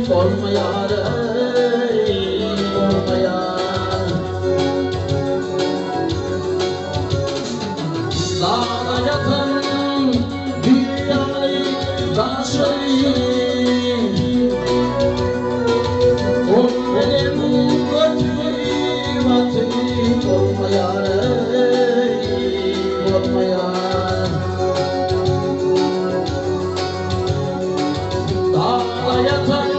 Bolmoyar, Bolmoyar. Dağda yatan dünyayı taşıyı, o benim götürü Batyr Bolmoyar, Bolmoyar. Dağda yatan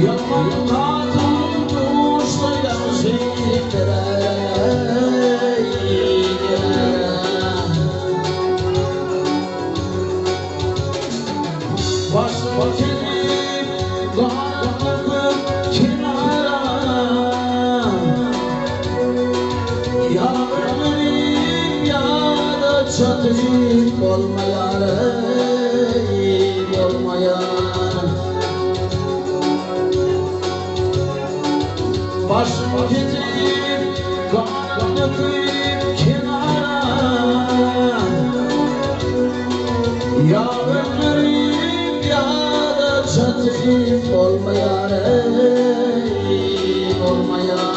yaman hatun kuşlayan şehirlere baş vakilip dağlık kenara ya ömrüm ya da çatışıp Bolmoyar, Bolmoyar. Başımı getirip, kanımı kıyıp kenara ya ömrüm ya da çatışıp Bolmoyar, Bolmoyar.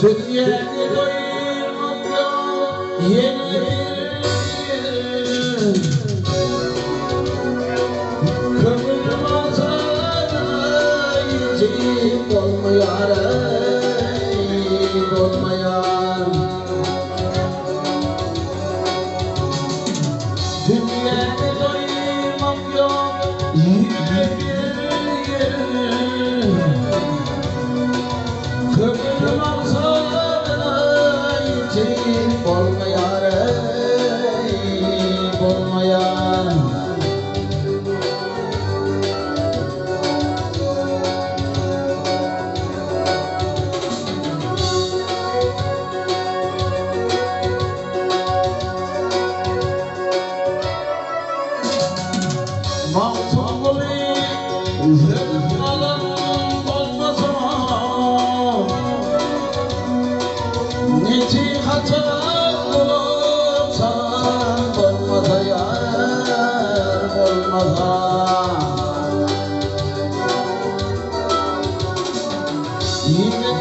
Dünyayı doyurmak yok yeni kömür altına yiyecek Bolmoyar, Bolmoyar. Dünyayı doyurmak yok yeni kömür altına Bolmoyar, Bolmoyar. Maltamalı zevkalan olmaz ama neti hata olursan olmaz yar, olmaz. Yine